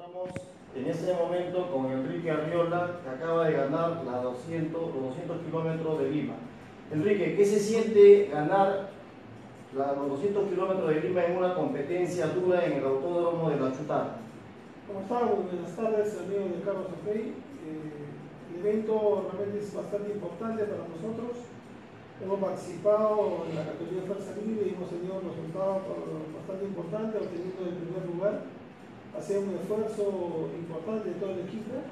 encontramos en este momento con Enrique Arriola, que acaba de ganar los 200 kilómetros de Lima. Enrique, ¿qué se siente ganar los 200 kilómetros de Lima en una competencia dura en el Autódromo de La Chutara? ¿Cómo están? Buenas tardes, amigos de Carlos Opey. El evento realmente es bastante importante para nosotros. Hemos participado en la categoría de Fuerza Libre y hemos tenido resultados bastante importantes, obteniendo el primer lugar. Ha sido un esfuerzo importante de todo el equipo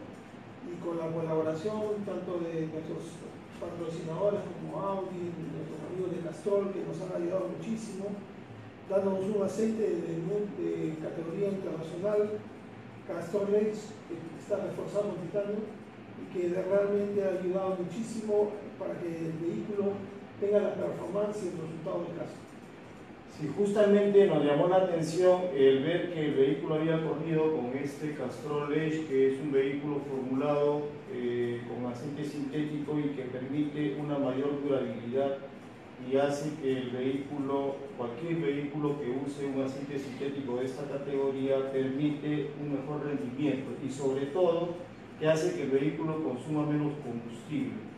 y con la colaboración tanto de nuestros patrocinadores como Audi, nuestros amigos de Castrol, que nos han ayudado muchísimo, dándonos un aceite de categoría internacional, Castrol Edge, que está reforzado en titanio y que realmente ha ayudado muchísimo para que el vehículo tenga la performance y el resultado del caso. Sí, justamente nos llamó la atención el ver que el vehículo había corrido con este Castrol Edge, que es un vehículo formulado con aceite sintético y que permite una mayor durabilidad y hace que el vehículo, cualquier vehículo que use un aceite sintético de esta categoría, permite un mejor rendimiento y sobre todo que hace que el vehículo consuma menos combustible.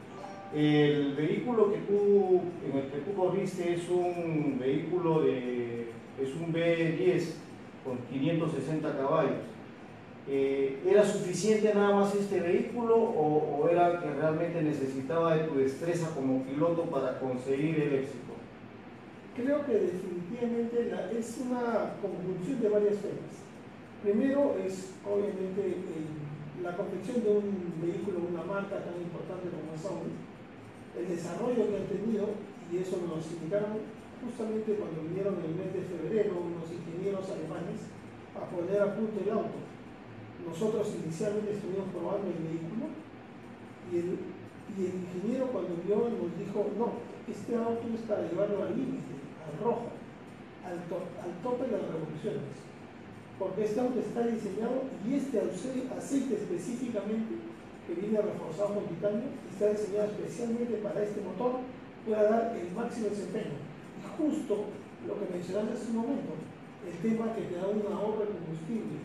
El vehículo en el que tú corriste es un vehículo es un B10 con 560 caballos. ¿Era suficiente nada más este vehículo o era que realmente necesitaba de tu destreza como piloto para conseguir el éxito? Creo que definitivamente es una conjunción de varias cosas. Primero es obviamente la confección de un vehículo, una marca tan importante como es Audi, el desarrollo que han tenido, y eso nos indicaron justamente cuando vinieron en el mes de febrero unos ingenieros alemanes a poner a punto el auto. Nosotros inicialmente estuvimos probando el vehículo y el ingeniero cuando vio nos dijo, no, este auto es para llevarlo al límite, al rojo, al tope de las revoluciones, porque este auto está diseñado y este aceite específicamente que viene reforzado con titanio, está diseñado especialmente para este motor, pueda dar el máximo desempeño. Y justo lo que mencionaste hace un momento, el tema que te da un ahorro de combustible.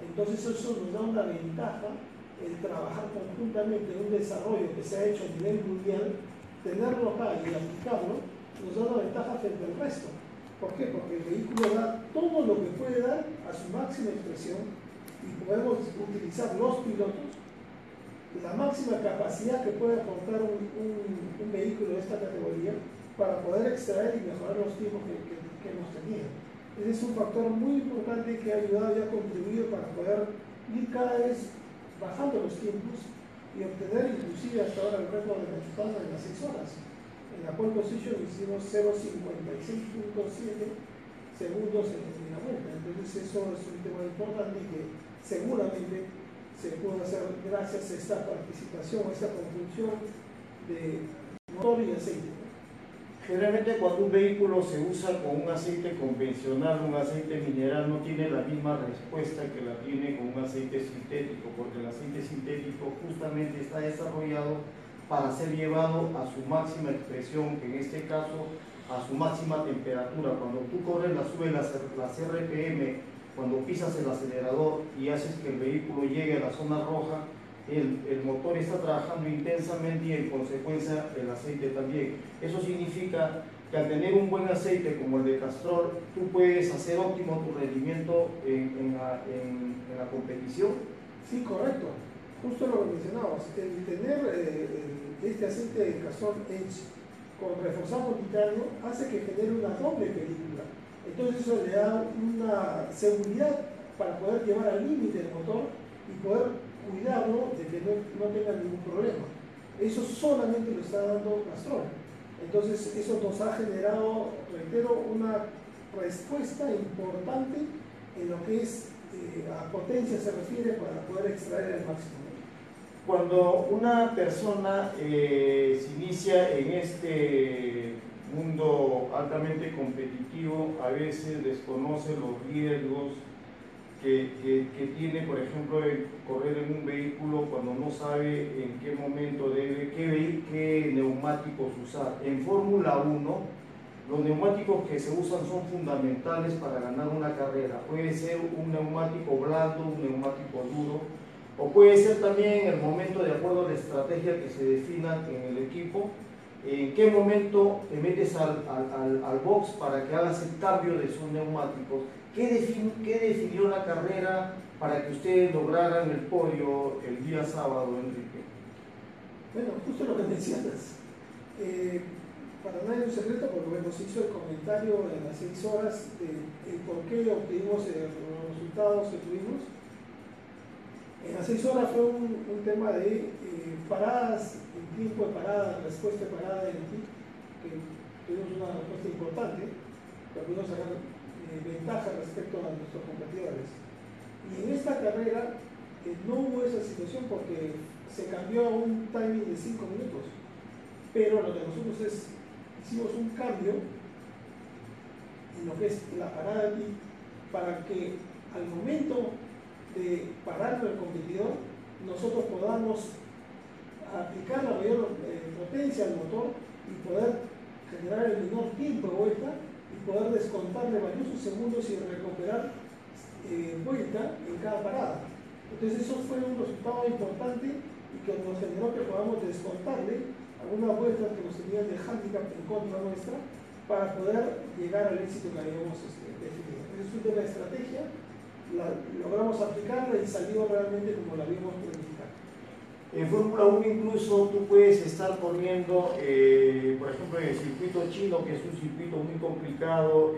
Entonces eso nos da una ventaja, el trabajar conjuntamente en un desarrollo que se ha hecho a nivel mundial, tenerlo acá y aplicarlo, nos da una ventaja frente al resto. ¿Por qué? Porque el vehículo da todo lo que puede dar a su máxima expresión y podemos utilizar los pilotos la máxima capacidad que puede aportar un vehículo de esta categoría para poder extraer y mejorar los tiempos que hemos tenido. Ese es un factor muy importante que ha ayudado y ha contribuido para poder ir cada vez bajando los tiempos y obtener inclusive hasta ahora el récord de Mexicana en las 6 horas. En la pole position hicimos 0.56.7 segundos en la primera vuelta. Entonces eso es un tema importante y que seguramente se puede hacer gracias a esta participación, a esta conjunción de motor y aceite. Generalmente cuando un vehículo se usa con un aceite convencional, un aceite mineral, no tiene la misma respuesta que la tiene con un aceite sintético, porque el aceite sintético justamente está desarrollado para ser llevado a su máxima expresión, que en este caso a su máxima temperatura. Cuando tú corres, subes las RPM, cuando pisas el acelerador y haces que el vehículo llegue a la zona roja, el motor está trabajando intensamente y en consecuencia el aceite también. Eso significa que al tener un buen aceite como el de Castrol, tú puedes hacer óptimo tu rendimiento en la competición. Sí, correcto. Justo lo que mencionabas, el tener este aceite de Castrol Edge con reforzado con titanio hace que genere una doble película. Entonces eso le da una seguridad para poder llevar al límite el motor y poder cuidarlo de que no tenga ningún problema. Eso solamente lo está dando Castrol. Entonces eso nos ha generado, reitero, una respuesta importante en lo que es a potencia se refiere para poder extraer el máximo. Cuando una persona se inicia en este mundo altamente competitivo, a veces desconoce los riesgos que tiene, por ejemplo, el correr en un vehículo cuando no sabe en qué momento debe, qué neumáticos usar. En Fórmula 1 los neumáticos que se usan son fundamentales para ganar una carrera. Puede ser un neumático blando, un neumático duro, o puede ser también en el momento, de acuerdo a la estrategia que se defina en el equipo, en qué momento te metes al box para que hagas el cambio de esos neumáticos. ¿Qué definió la carrera para que ustedes lograran el podio el día sábado, Enrique? Bueno, justo lo que mencionas. Para nadie es un secreto, porque bueno, se hizo el comentario en las 6 horas de por qué obtuvimos los resultados que tuvimos. En las 6 horas fue un tema de paradas, el tiempo de parada, respuesta de parada en ti, que tuvimos una respuesta importante, pero pudimos sacar ventaja respecto a nuestros competidores. Y en esta carrera no hubo esa situación porque se cambió a un timing de 5 minutos, pero lo que nosotros hicimos un cambio en lo que es la parada de ti para que al momento de parar el competidor nosotros podamos aplicar la mayor potencia al motor y poder generar el menor tiempo de vuelta y poder descontarle valiosos segundos y recuperar vuelta en cada parada. Entonces eso fue un resultado importante y que nos generó que podamos descontarle algunas vueltas que nos tenían de handicap en contra nuestra para poder llegar al éxito que habíamos definido. Es un tema de estrategia, logramos aplicarla y salió realmente como la habíamos planificado. En Fórmula 1 incluso tú puedes estar corriendo, por ejemplo, en el circuito chino, que es un circuito muy complicado,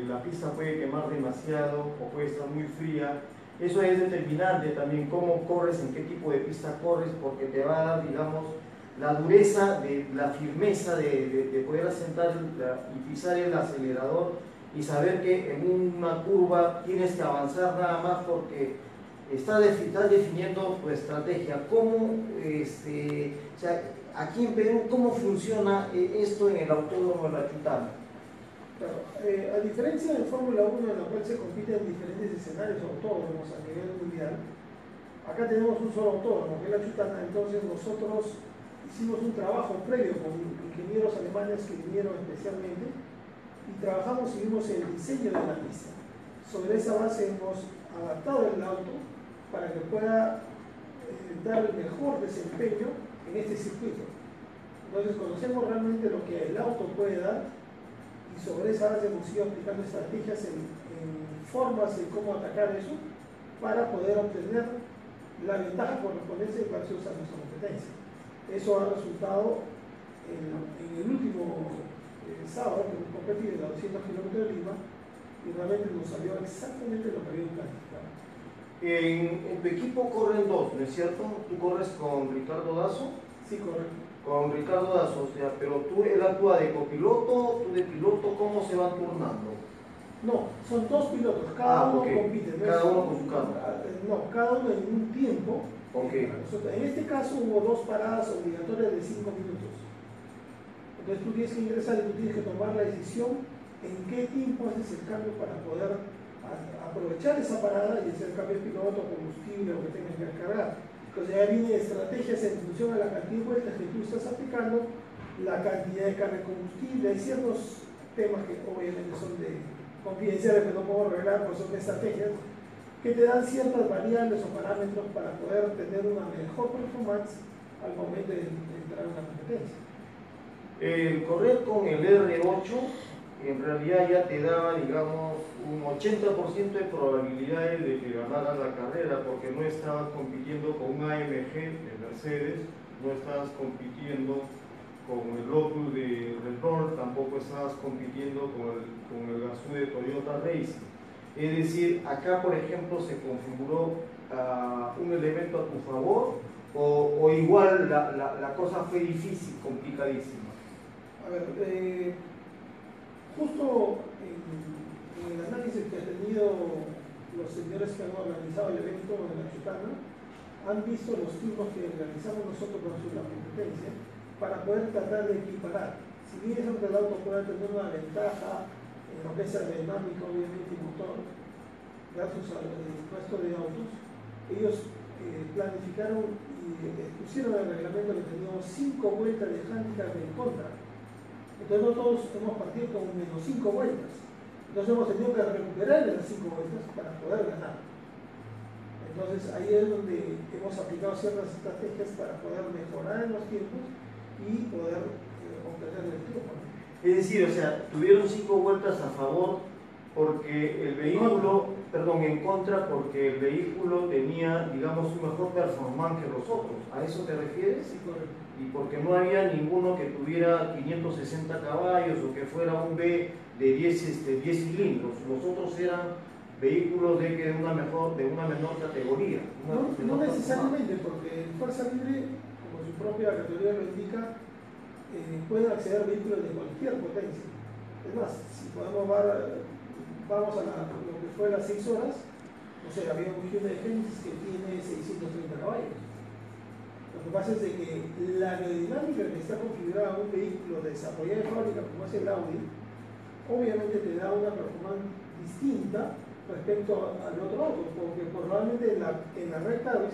la pista puede quemar demasiado o puede estar muy fría. Eso es determinante también cómo corres, en qué tipo de pista corres, porque te va a dar, digamos, la dureza, la firmeza de poder asentar y pisar el acelerador y saber que en una curva tienes que avanzar nada más porque estás definiendo tu estrategia. ¿Cómo, o sea, aquí en Perú, cómo funciona esto en el Autódromo de La Chutama? Claro, a diferencia de Fórmula 1, en la cual se compite en diferentes escenarios autódromos a nivel mundial, acá tenemos un solo autódromo, que es La Chutama. Entonces nosotros hicimos un trabajo previo con ingenieros alemanes que vinieron especialmente y trabajamos y vimos el diseño de la pista. Sobre esa base hemos adaptado el auto para que pueda dar el mejor desempeño en este circuito. Entonces conocemos realmente lo que el auto puede dar y sobre esa base hemos ido aplicando estrategias en formas de cómo atacar eso para poder obtener la ventaja correspondiente versus a nuestra competencia. Eso ha resultado en el último sábado que hemos competido en los 200 kilómetros de Lima y realmente nos salió exactamente lo que habíamos planificado. En tu equipo corren dos, ¿no es cierto? ¿Tú corres con Ricardo Dazo? Sí, correcto. Con Ricardo Dazo, o sea, pero él actúa de copiloto, tú de piloto, ¿cómo se van turnando? No, son dos pilotos, cada uno okay. compite. ¿No? Cada uno con su carro. No, cada uno en un tiempo. Okay. En este caso hubo 2 paradas obligatorias de 5 minutos. Entonces tú tienes que ingresar y tú tienes que tomar la decisión en qué tiempo haces el cambio para poder aprovechar esa parada y hacer cambio de piloto, combustible o que tengas que cargar. Entonces ya vienen estrategias en función a la cantidad de vueltas que tú estás aplicando, la cantidad de carga de combustible. Hay ciertos temas que obviamente son de confidenciales que no puedo revelar, pues son estrategias que te dan ciertas variables o parámetros para poder tener una mejor performance al momento de entrar en una competencia. El correr con el R8 en realidad ya te daba, digamos, un 80% de probabilidades de que ganaras la carrera, porque no estabas compitiendo con un AMG de Mercedes, no estabas compitiendo con el Lotus de Red Bull, tampoco estabas compitiendo con el Gazoo de Toyota Racing. Es decir, acá por ejemplo se configuró un elemento a tu favor o igual la cosa fue difícil, complicadísima. A ver, justo en el análisis que han tenido los señores que han organizado el evento en La Chutama, han visto los turnos que realizamos nosotros versus la competencia para poder tratar de equiparar. Si bien es que el auto puede tener una ventaja en lo que es aerodinámica, obviamente, y motor, versus al resto de autos, ellos planificaron y pusieron el reglamento que teníamos 5 vueltas de handicap en contra. Entonces nosotros hemos partido con menos 5 vueltas. Entonces hemos tenido que recuperar las 5 vueltas para poder ganar. Entonces ahí es donde hemos aplicado ciertas estrategias para poder mejorar en los tiempos y poder obtener el tiempo. Es decir, o sea, tuvieron 5 vueltas a favor porque el vehículo, perdón, en contra porque el vehículo tenía, digamos, un mejor performance que los otros. ¿A eso te refieres? Sí, correcto. Y porque no había ninguno que tuviera 560 caballos o que fuera un B de 10 cilindros. Los otros eran vehículos de una menor categoría. No necesariamente, porque en Fuerza Libre, como su propia categoría lo indica, pueden acceder vehículos de cualquier potencia. Es más, si podemos vamos a lo que fue las 6 horas, o sea, había un Hyundai Genesis que tiene 630 caballos. Lo que pasa es de que la aerodinámica que está configurada en un vehículo desarrollado de fábrica como es el Audi, obviamente te da una performance distinta respecto al otro auto, porque probablemente en la recta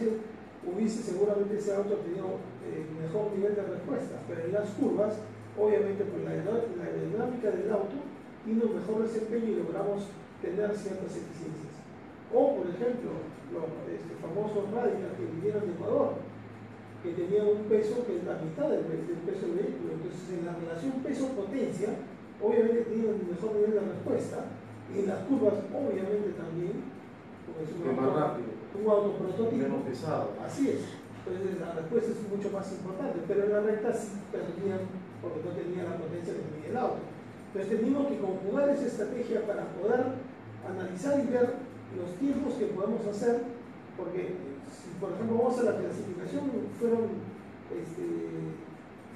hubiese seguramente ese auto tenido mejor nivel de respuesta, pero en las curvas, obviamente por la aerodinámica del auto, tiene un mejor desempeño y logramos tener ciertas eficiencias. O, por ejemplo, los famosos Radical que vinieron de Ecuador, que tenían un peso que es la mitad del peso del vehículo. Entonces, en la relación peso-potencia, obviamente tienen un mejor nivel de respuesta, y en las curvas, obviamente también, porque es un auto prototipo. Menos pesado. Así es. Entonces, la respuesta es mucho más importante, pero en la recta sí perdían porque no tenían la potencia que tenía el auto. Entonces tenemos que conjugar esa estrategia para poder analizar y ver los tiempos que podemos hacer, porque si por ejemplo vamos a la clasificación, fueron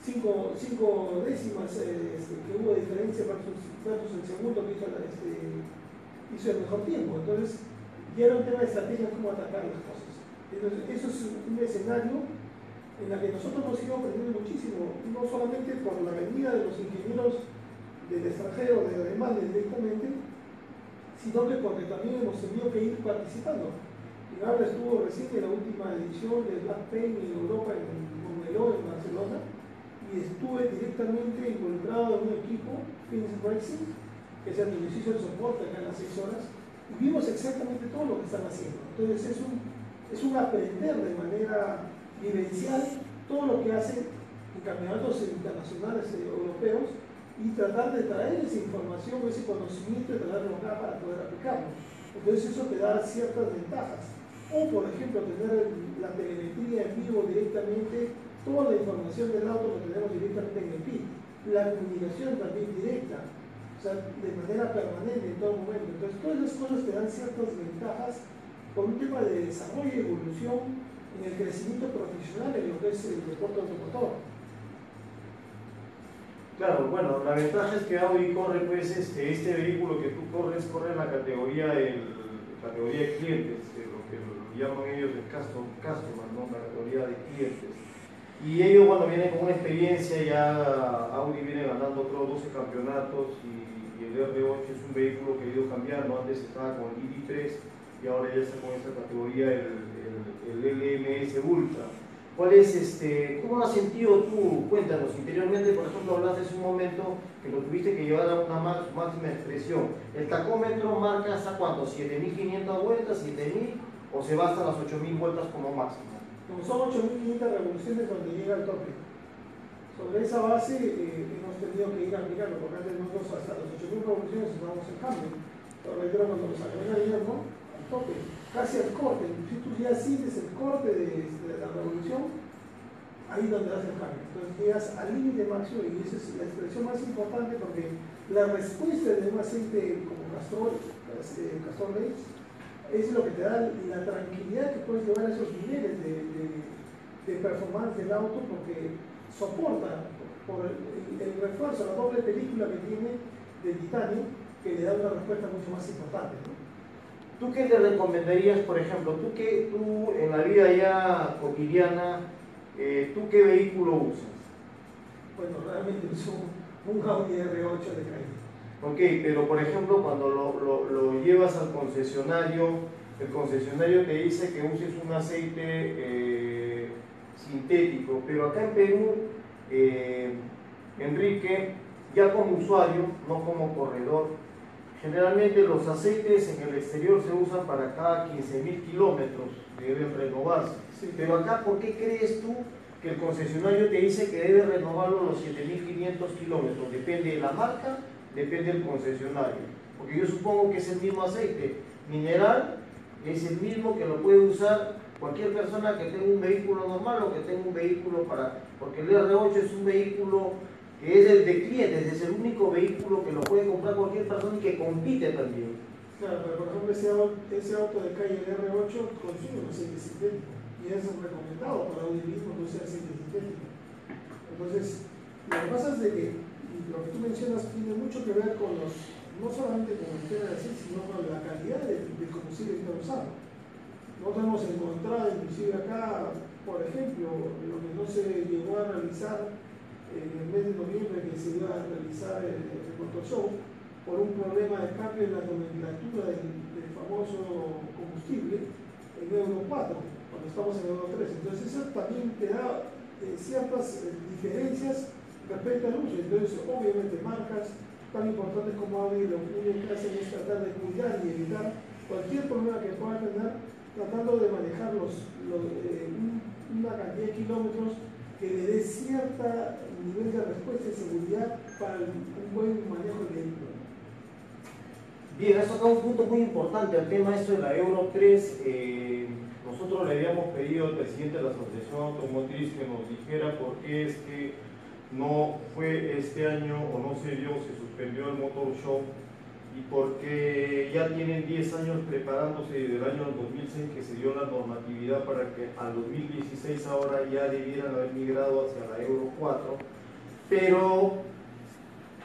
5 décimas que hubo diferencia versus el segundo que hizo el mejor tiempo. Entonces ya era un tema de estrategia cómo atacar las cosas. Entonces eso es un escenario en el que nosotros hemos ido aprendiendo muchísimo, no solamente por la venida de los ingenieros del extranjero, de Alemania directamente, sino que porque también hemos tenido que ir participando. Y ahora estuvo recién en la última edición de Black Pain en Europa, en Montmeló, en Barcelona, y estuve directamente involucrado en un equipo, Phoenix Racing, que es el que nos hizo el soporte acá en las 6 horas, y vimos exactamente todo lo que están haciendo. Entonces es un aprender de manera vivencial todo lo que hacen en campeonatos internacionales europeos, y tratar de traer esa información, ese conocimiento y traerlo acá para poder aplicarlo. Entonces eso te da ciertas ventajas. O por ejemplo tener la telemetría en vivo directamente, toda la información del auto lo tenemos directamente en el pit, la comunicación también directa, o sea, de manera permanente en todo momento. Entonces todas esas cosas te dan ciertas ventajas por un tema de desarrollo y evolución en el crecimiento profesional en lo que es el deporte automotor. Claro, bueno, la ventaja es que Audi corre, pues, este vehículo que tú corres, corre en la categoría de clientes, lo que llaman ellos el customer, ¿no? La categoría de clientes. Y ellos, bueno, vienen con una experiencia, ya Audi viene ganando, creo, 12 campeonatos, y el R8 es un vehículo que ha ido cambiando. Antes estaba con el ID3 y ahora ya está con esta categoría, el LMS Ultra. ¿Cuál es cómo lo has sentido tú? Cuéntanos. Interiormente, por ejemplo, hablaste hace un momento que lo tuviste que llevar a una máxima expresión. ¿El tacómetro marca hasta cuánto? ¿7.500 vueltas? ¿7.000? ¿O se va hasta las 8.000 vueltas como máximo? Como son 8.500 revoluciones cuando llega al tope. Sobre esa base hemos tenido que ir aplicando, porque antes nosotros hasta las 8.000 revoluciones usábamos el cambio. Pero reitero, cuando lo sacó en avión, ¿no? Al tope, casi al corte. Si tú ya sientes el corte de la revolución, ahí es donde das el cambio. Entonces llegas al límite máximo, y esa es la expresión más importante, porque la respuesta de un aceite como Castrol Rage es lo que te da la tranquilidad que puedes llevar a esos niveles de performance del auto, porque soporta por el refuerzo, la doble película que tiene de titanio, que le da una respuesta mucho más importante, ¿no? ¿Tú qué le recomendarías, por ejemplo? Tú en la vida ya cotidiana, ¿tú qué vehículo usas? Bueno, realmente uso un Audi R8 de calle. Ok, pero por ejemplo, cuando lo llevas al concesionario, el concesionario te dice que uses un aceite sintético, pero acá en Perú, Enrique, ya como usuario, no como corredor. Generalmente los aceites en el exterior se usan para cada 15.000 kilómetros, que deben renovarse. Sí. Pero acá, ¿por qué crees tú que el concesionario te dice que debe renovarlo a los 7.500 kilómetros? Depende de la marca, depende del concesionario. Porque yo supongo que es el mismo aceite mineral, es el mismo que lo puede usar cualquier persona que tenga un vehículo normal o que tenga un vehículo porque el R8 es un vehículo que es el de clientes, es el único vehículo que lo puede comprar cualquier persona y que compite también. Claro, pero por ejemplo ese auto de calle de R8 consume un aceite sintético y es recomendado para un mismo que use aceite sintético. Entonces, lo que pasa es de que lo que tú mencionas tiene mucho que ver con no solamente con el tema de aceite, sino con la calidad del combustible que está usando. Nosotros hemos encontrado inclusive acá, por ejemplo, lo que no se llegó a realizar en el mes de noviembre, que se iba a realizar el Motor Show, por un problema de cambio en la nomenclatura del famoso combustible en Euro 4, cuando estamos en Euro 3. Entonces eso también te da ciertas diferencias respecto al uso. Entonces obviamente marcas tan importantes como Audi lo único que hacen es tratar de cuidar y evitar cualquier problema que pueda tener, tratando de manejar una cantidad de kilómetros que le dé cierto nivel de respuesta y seguridad para un buen manejo del vehículo. Bien, has tocado un punto muy importante, el tema de la Euro 3. Nosotros le habíamos pedido al presidente de la Asociación Automotriz que nos dijera por qué es que no fue este año o no se dio, se suspendió el Motor Show, y porque ya tienen 10 años preparándose desde el año 2006 que se dio la normatividad para que al 2016 ahora ya debieran haber migrado hacia la Euro 4, pero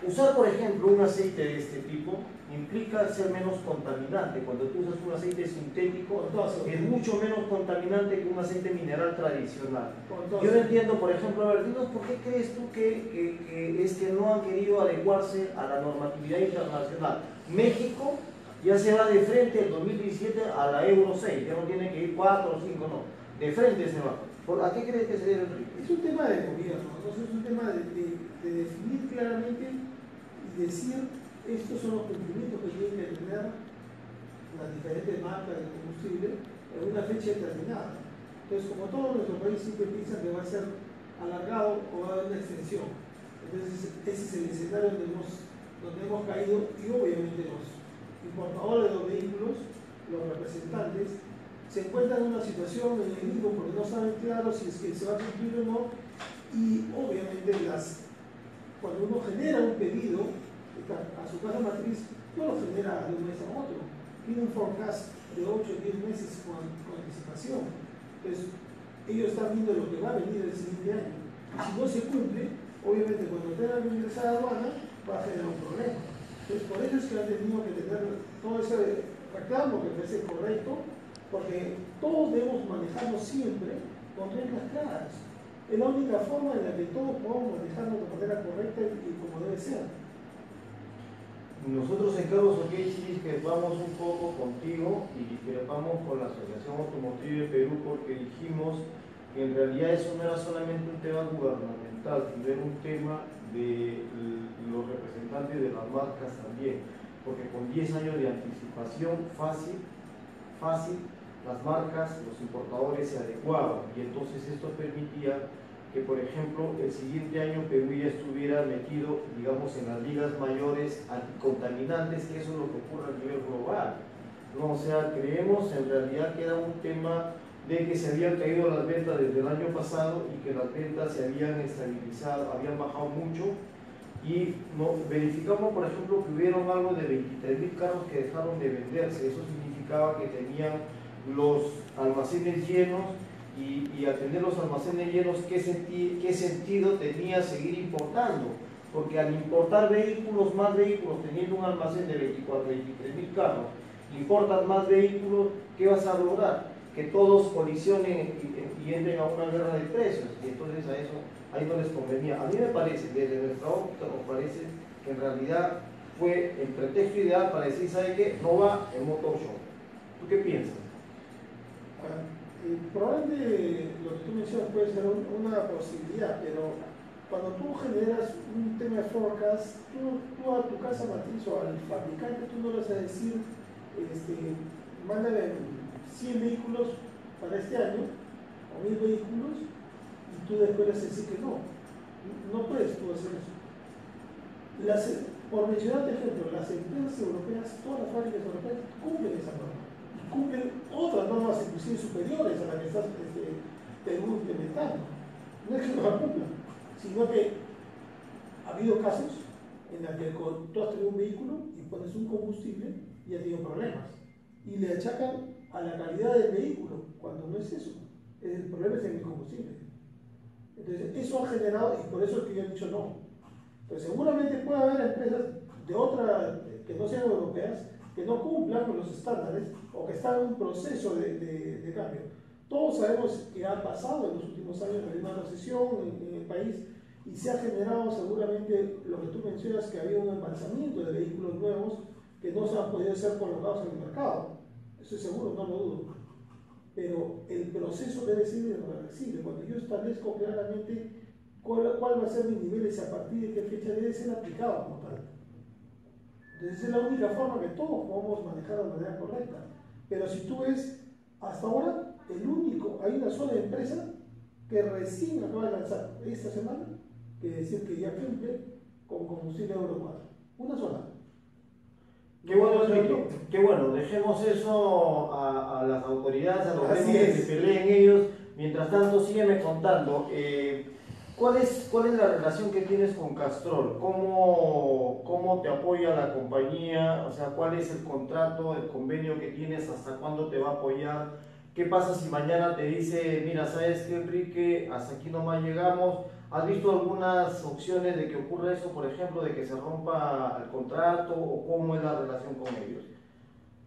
usar por ejemplo un aceite de este tipo implica ser menos contaminante. Cuando tú usas un aceite sintético es mucho menos contaminante que un aceite mineral tradicional. Yo no entiendo, por ejemplo, a ver, dinos, ¿por qué crees tú que es que no han querido adecuarse a la normatividad internacional? México ya se va de frente el 2017 a la Euro 6, ya no tiene que ir 4 o 5, no, de frente se va. ¿A qué crees que se debe, Enrique? Es un tema de gobierno, entonces es un tema de definir claramente y decir estos son los cumplimientos que tienen que tener las diferentes marcas de combustible en una fecha determinada. Entonces, como todo nuestro país siempre piensa que va a ser alargado o va a haber una extensión. Entonces, ese es el escenario donde hemos caído, y obviamente los importadores de los vehículos, los representantes, se encuentran en una situación en el limbo porque no saben claro si es que se va a cumplir o no, y obviamente cuando uno genera un pedido a su casa matriz, no lo genera de un mes a otro, tiene un forecast de 8 o 10 meses con anticipación. Entonces, ellos están viendo lo que va a venir el siguiente año. Y si no se cumple, obviamente cuando tengan que ingresar a aduana, va a generar un problema. Entonces, por eso es que han tenido que tener todo ese reclamo que parece correcto, porque todos debemos manejarnos siempre con reglas claras. Es la única forma en la que todos podamos manejarnos de manera correcta y como debe ser. Nosotros en Carros OK discrepamos un poco contigo y discrepamos con la Asociación Automotriz de Perú, porque dijimos que en realidad eso no era solamente un tema gubernamental, sino era un tema de los representantes de las marcas también, porque con 10 años de anticipación fácil, las marcas, los importadores se adecuaban, y entonces esto permitía que, por ejemplo, el siguiente año Perú ya estuviera metido, digamos, en las ligas mayores anticontaminantes, que eso es lo que ocurre a nivel global, ¿no? O sea, creemos en realidad que era un tema de que se habían caído las ventas desde el año pasado y que las ventas se habían estabilizado, habían bajado mucho, y verificamos, por ejemplo, que hubieron algo de 23.000 carros que dejaron de venderse. Eso significaba que tenían los almacenes llenos, y al tener los almacenes llenos, ¿qué sentido tenía seguir importando? Porque al importar más vehículos, teniendo un almacén de 23.000 carros, importas más vehículos, ¿qué vas a lograr? Que todos colisionen y entren a una guerra de precios, y entonces ahí no les convenía. A mí me parece, desde nuestra óptica, nos parece que en realidad fue el pretexto ideal para decir, ¿sabe qué? No va el Motor Show. ¿Tú qué piensas? Probablemente lo que tú mencionas puede ser una posibilidad, pero cuando tú generas un tema de forecast, tú a tu casa matriz o al fabricante, tú no le vas a decir, mándale 100 vehículos para este año, o 1000 vehículos, y tú después le vas a decir que no. No puedes tú hacer eso. Por mencionarte ejemplo, las empresas europeas, todas las fábricas europeas cumplen esa norma. Y cumplen otras normas inclusive superiores a las que estás Perú implementando. No es que no la cumplan, sino que ha habido casos en los que tú has tenido un vehículo y pones un combustible y has tenido problemas. Y le achacan a la calidad del vehículo, cuando no es eso. El problema es en el combustible. Entonces, eso ha generado, y por eso es que yo he dicho no. Entonces, seguramente puede haber empresas de otra, que no sean europeas, que no cumplan con los estándares o que están en un proceso de cambio. Todos sabemos que ha pasado en los últimos años una recesión en el país y se ha generado seguramente lo que tú mencionas, que había un embalsamiento de vehículos nuevos que no se han podido ser colocados en el mercado. Eso es seguro, no lo dudo. Pero el proceso debe ser irreversible. Cuando yo establezco claramente cuál va a ser mi nivel y a partir de qué fecha debe ser aplicado como tal. Entonces es la única forma que todos podemos manejar de manera correcta. Pero si tú ves, hasta ahora, hay una sola empresa que recién acaba de lanzar esta semana, que decir que ya cumple con combustible Euro 4. Una sola. Qué bueno, Enrique, qué bueno, dejemos eso a las autoridades, a los gremios que se peleen ellos. Mientras tanto, sígueme contando, ¿cuál es la relación que tienes con Castrol? ¿Cómo te apoya la compañía? O sea, ¿cuál es el contrato, el convenio que tienes? ¿Hasta cuándo te va a apoyar? ¿Qué pasa si mañana te dice, mira, sabes qué, Enrique, hasta aquí nomás llegamos? ¿Has visto algunas opciones de que ocurra eso, por ejemplo, de que se rompa el contrato, o cómo es la relación con ellos?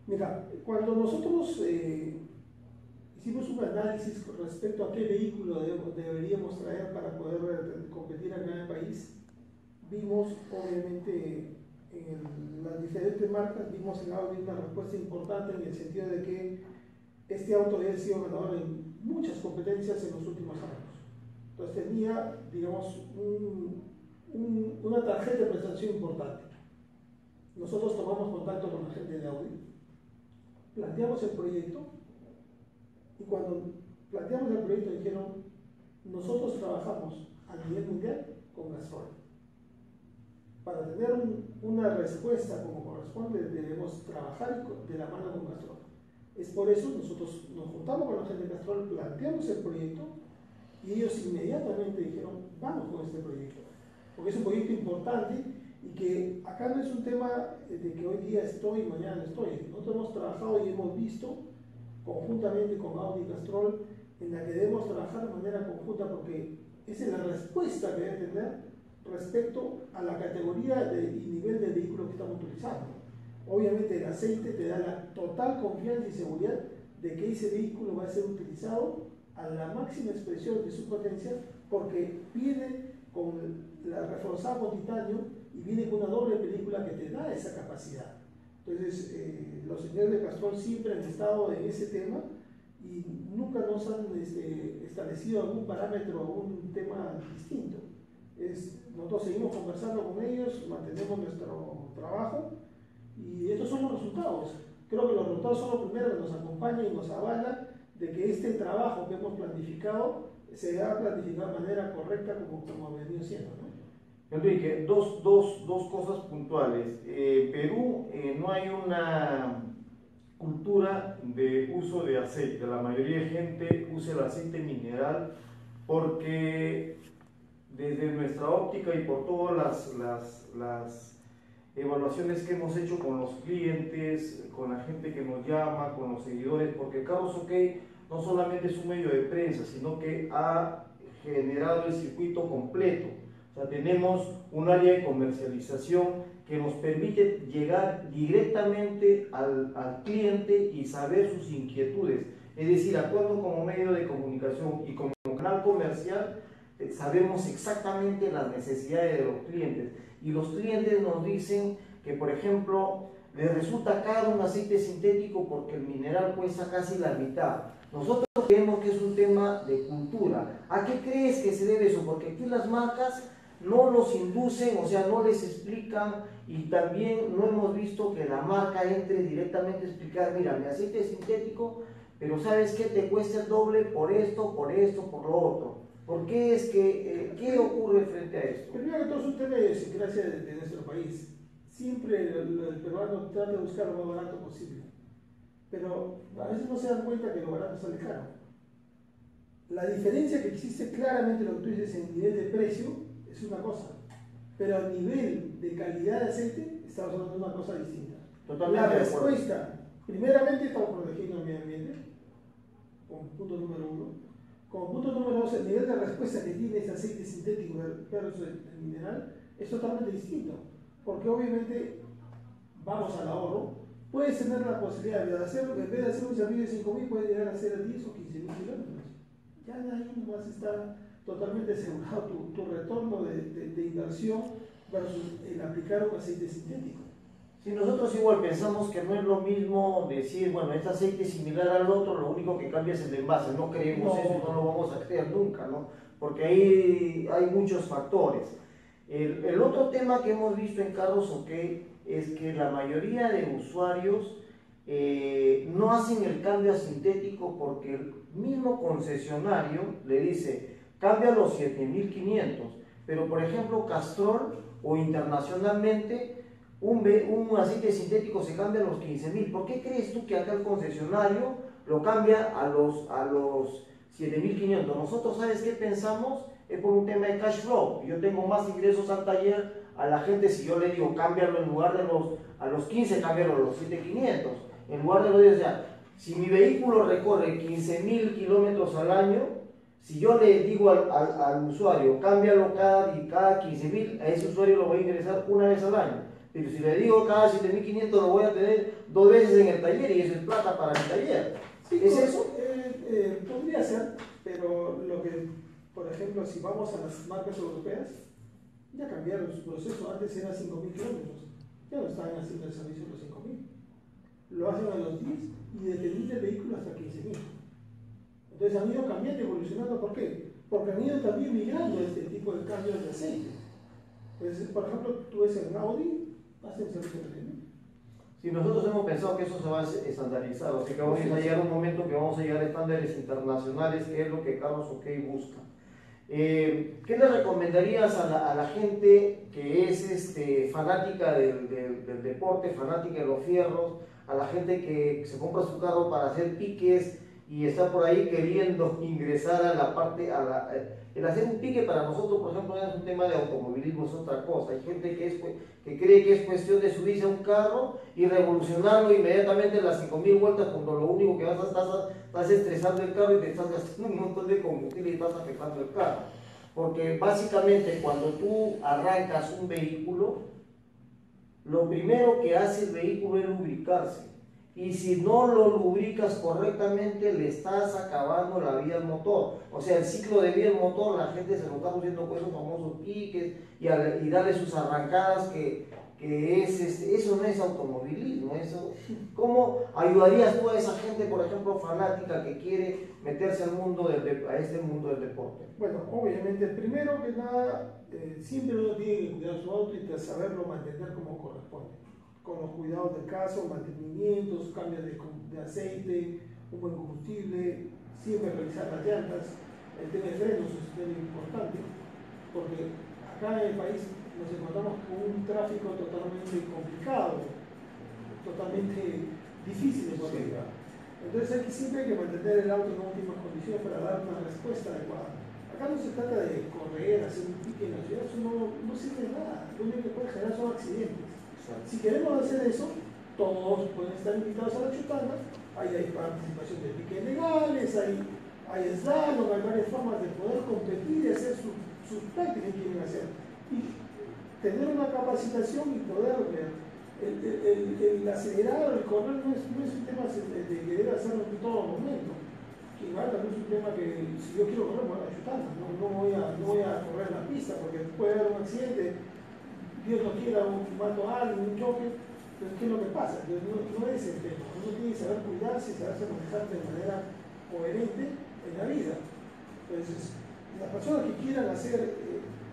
Mira, cuando nosotros hicimos un análisis con respecto a qué vehículo deberíamos traer para poder competir acá en el país, vimos obviamente en las diferentes marcas, vimos en Audi una respuesta importante en el sentido de que este auto había sido ganador en muchas competencias en los últimos años. Entonces tenía, digamos, una tarjeta de prestación importante. Nosotros tomamos contacto con la gente de Audi, planteamos el proyecto y cuando planteamos el proyecto dijeron, nosotros trabajamos a nivel mundial con Castrol. Para tener una respuesta como corresponde debemos trabajar de la mano con Castrol. Es por eso nosotros nos juntamos con la gente de Castrol, planteamos el proyecto y ellos inmediatamente dijeron, vamos con este proyecto, porque es un proyecto importante y que acá no es un tema de que hoy día estoy y mañana no estoy. Nosotros hemos trabajado y hemos visto conjuntamente con Audi y Castrol en la que debemos trabajar de manera conjunta, porque esa es la respuesta que debe tener respecto a la categoría y nivel de vehículo que estamos utilizando. Obviamente el aceite te da la total confianza y seguridad de que ese vehículo va a ser utilizado a la máxima expresión de su potencia, porque viene con la reforzada con titanio y viene con una doble película que te da esa capacidad. Entonces los señores de Castrol siempre han estado en ese tema y nunca nos han establecido algún parámetro o un tema distinto. Nosotros seguimos conversando con ellos, mantenemos nuestro trabajo y estos son los resultados. Creo que los resultados son lo primero que nos acompaña y nos avala de que este trabajo que hemos planificado se ha planificado de manera correcta como ha venido siendo, ¿no? Enrique, dos cosas puntuales. Perú no hay una cultura de uso de aceite. La mayoría de gente usa el aceite mineral porque desde nuestra óptica y por todas las evaluaciones que hemos hecho con los clientes, con la gente que nos llama, con los seguidores, porque Carros OK no solamente es un medio de prensa, sino que ha generado el circuito completo. O sea, tenemos un área de comercialización que nos permite llegar directamente al cliente y saber sus inquietudes. Es decir, actuando como medio de comunicación y como canal comercial, sabemos exactamente las necesidades de los clientes. Y los clientes nos dicen que, por ejemplo, le resulta caro un aceite sintético porque el mineral cuesta casi la mitad. Nosotros creemos que es un tema de cultura. ¿A qué crees que se debe eso? Porque aquí las marcas no los inducen, o sea, no les explican, y también no hemos visto que la marca entre directamente a explicar, mira, mi aceite es sintético, pero ¿sabes qué? Te cuesta el doble por esto, por lo otro. ¿Por qué es que, qué ocurre frente a esto? Primero que todo es un tema de idiosincrasia de nuestro país. Siempre el peruano trata de buscar lo más barato posible, pero a veces no se dan cuenta que lo barato sale caro. La diferencia que existe claramente, lo que tú dices, en nivel de precio, es una cosa, pero a nivel de calidad de aceite, estamos hablando de una cosa distinta. Totalmente. La respuesta, primeramente, estamos protegiendo el medio ambiente, como punto número uno. Como punto número dos, el nivel de respuesta que tiene este aceite sintético versus el mineral es totalmente distinto, porque obviamente vamos al ahorro. Puedes tener la posibilidad de hacerlo, en vez de hacer un servicio de 5.000, puedes llegar a hacer 10 o 15.000 kilómetros. Ya ahí nomás está totalmente asegurado tu retorno de inversión versus el aplicar un aceite sintético. Si nosotros igual pensamos que no es lo mismo decir, bueno, este aceite es similar al otro, lo único que cambia es el envase, no creemos eso y no lo vamos a creer nunca, ¿no? Porque ahí hay muchos factores. El otro tema que hemos visto en Carros OK es que la mayoría de usuarios no hacen el cambio a sintético porque el mismo concesionario le dice, cambia los 7.500, pero por ejemplo Castrol o internacionalmente un aceite sintético se cambia a los 15.000. ¿Por qué crees tú que acá el concesionario lo cambia a los 7.500? Nosotros, ¿sabes qué pensamos? Es por un tema de cash flow. Yo tengo más ingresos al taller, a la gente, si yo le digo cámbialo en lugar de a los 15, cámbialo a los 7.500. En lugar de los 10, o sea, si mi vehículo recorre 15.000 kilómetros al año, si yo le digo al usuario cámbialo cada 15.000, a ese usuario lo voy a ingresar una vez al año. Pero si le digo cada 7.500 lo voy a tener 2 veces en el taller y eso es plata para mi taller. Sí, ¿Es eso? Podría ser, pero lo que, por ejemplo, si vamos a las marcas europeas, ya cambiaron su proceso. Antes era 5.000 kilómetros, ya no están haciendo el servicio de los 5.000. Lo hacen a los 10 y dependiendo del vehículo hasta 15.000. Entonces han ido cambiando y evolucionando. ¿Por qué? Porque han ido también migrando este tipo de cambios de aceite. Pues, por ejemplo, tú ves en Audi, hacen servicio de Si nosotros hemos pensado que eso se va a estandarizar, o sea que vamos a llegar a un momento que vamos a llegar a estándares internacionales, que es lo que Carros OK busca. ¿Qué le recomendarías a la gente que es fanática del deporte, fanática de los fierros, a la gente que se compra su carro para hacer piques y está por ahí queriendo ingresar a la parte, el hacer un pique para nosotros, por ejemplo, es un tema de automovilismo, es otra cosa. Hay gente que cree que es cuestión de subirse a un carro y revolucionarlo inmediatamente en las 5.000 vueltas, cuando lo único que estás estresando el carro y te estás gastando un montón de combustible y estás afectando el carro. Porque básicamente cuando tú arrancas un vehículo, lo primero que hace el vehículo es lubricarse. Y si no lo lubricas correctamente, le estás acabando la vida al motor. O sea, el ciclo de vida del motor, la gente se lo está pusiendo con esos famosos piques y darle sus arrancadas, que eso no es automovilismo. ¿Cómo ayudarías tú a esa gente, por ejemplo, fanática que quiere meterse al mundo a este mundo del deporte? Bueno, obviamente, primero que nada, siempre uno tiene que cuidar su auto y saberlo mantener como corresponde, con los cuidados del caso, mantenimientos, cambios de aceite, un buen combustible, siempre revisar las llantas. El tema de frenos es un tema importante, porque acá en el país nos encontramos con un tráfico totalmente complicado, totalmente difícil de poder llevar. Entonces siempre hay que mantener el auto en óptimas condiciones para dar una respuesta adecuada. Acá no se trata de correr, hacer un pique en la ciudad, eso no sirve de nada. Lo único que puede generar son accidentes. Si queremos hacer eso, todos pueden estar invitados a la chutana. Ahí hay participación de piques legales, hay slalom, hay varias formas de poder competir y hacer sus prácticas que quieren hacer. Y tener una capacitación y poder el acelerar o el correr no es un tema de querer hacerlo en todo momento. Que igual también es un tema que si yo quiero correr, me voy a la chutana, no voy a correr en la pista porque puede haber un accidente. Dios no quiera, mato a alguien, un choque, Entonces, ¿qué es lo que pasa? Entonces, no es el tema. Uno tiene que saber cuidarse y saberse manejar de manera coherente en la vida. Entonces, las personas que quieran hacer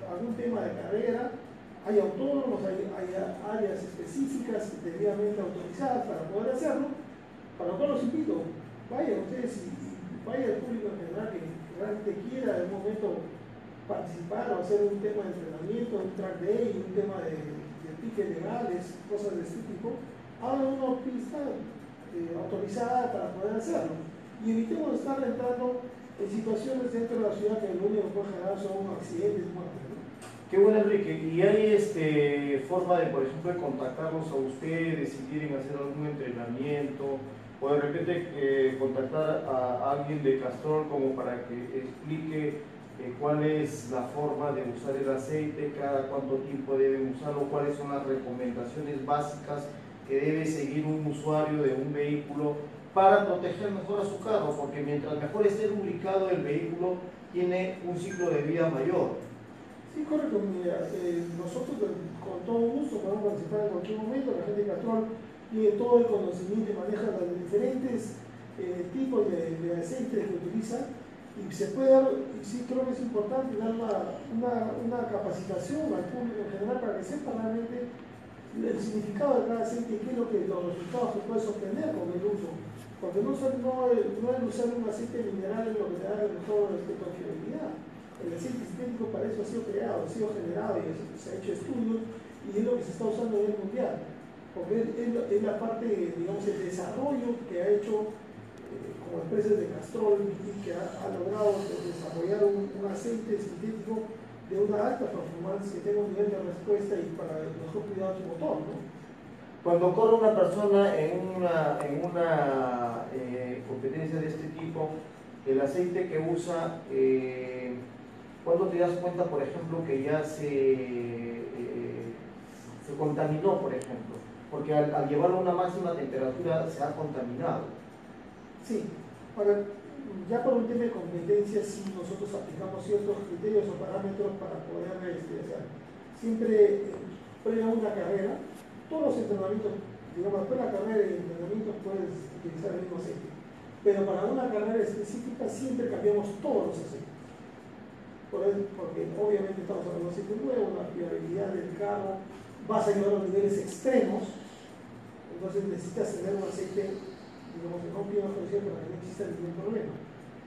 algún tema de carrera, hay autónomos, hay áreas específicas debidamente autorizadas para poder hacerlo, para lo cual los invito, vayan ustedes y vaya al público en general que realmente quiera en un momento participar o hacer un tema de entrenamiento, un track day, un tema de piques legales, cosas de este tipo, hagan una pista autorizada para poder hacerlo. Y evitemos estar entrando en situaciones dentro de la ciudad que lo único que puede generar son accidentes, muertes, ¿no? Qué bueno, Enrique. ¿Y hay forma de, por ejemplo, de contactarlos a ustedes si quieren hacer algún entrenamiento? O de repente contactar a alguien de Castrol como para que explique cuál es la forma de usar el aceite, cada cuánto tiempo deben usarlo, cuáles son las recomendaciones básicas que debe seguir un usuario de un vehículo para proteger mejor a su carro, porque mientras mejor esté lubricado el vehículo, tiene un ciclo de vida mayor. Sí, correcto. Mira, nosotros con todo gusto podemos participar en cualquier momento. La gente de Castrol tiene todo el conocimiento y maneja los diferentes tipos de aceites que utiliza, y se puede dar, y sí creo que es importante dar una capacitación al público en general para que sepa realmente el significado de cada aceite y qué es los resultados que puedes obtener con el uso. Porque no es usar un aceite mineral lo que te da el mejor respecto a fiabilidad. El aceite sintético para eso ha sido creado, ha sido generado y se ha hecho estudios, y es lo que se está usando a nivel mundial. Porque es la parte, digamos, el desarrollo que ha hecho como empresas de Castrol y que ha logrado desarrollar un aceite sintético de una alta performance que tenga un nivel de respuesta y para el mejor cuidado de su motor, ¿no? Cuando corre una persona en una competencia de este tipo, el aceite que usa, ¿cuándo te das cuenta, por ejemplo, que ya se contaminó, por ejemplo? Porque al llevarlo a una máxima temperatura se ha contaminado. Sí, ahora, ya por un tema de competencia, sí nosotros aplicamos ciertos criterios o parámetros para poder hacer. Siempre, previo a una carrera, todos los entrenamientos, digamos, después de la carrera y entrenamientos puedes utilizar el mismo aceite. Pero para una carrera específica siempre cambiamos todos los aceites. Porque obviamente estamos hablando de un aceite nuevo, la fiabilidad del carro, vas a llevar a los niveles extremos, entonces necesitas tener un aceite, digamos, de no piedra presión para que no exista ningún problema.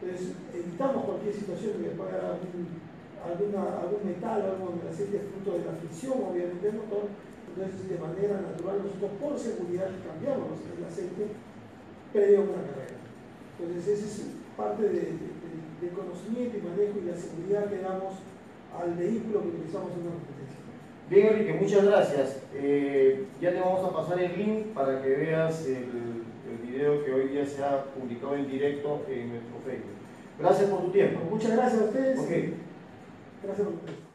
Entonces evitamos cualquier situación que pueda haber algún metal o algo en el aceite fruto de la fricción, obviamente del motor. Entonces, de manera natural, nosotros por seguridad cambiamos el aceite previo a una carrera. Entonces, esa es parte de conocimiento y manejo y la seguridad que damos al vehículo que utilizamos en una competencia. Bien, Enrique, muchas gracias. Ya te vamos a pasar el link para que veas el video que hoy día se ha publicado en directo en nuestro Facebook. Gracias por tu tiempo. Muchas gracias a ustedes. Okay. Gracias por tu tiempo.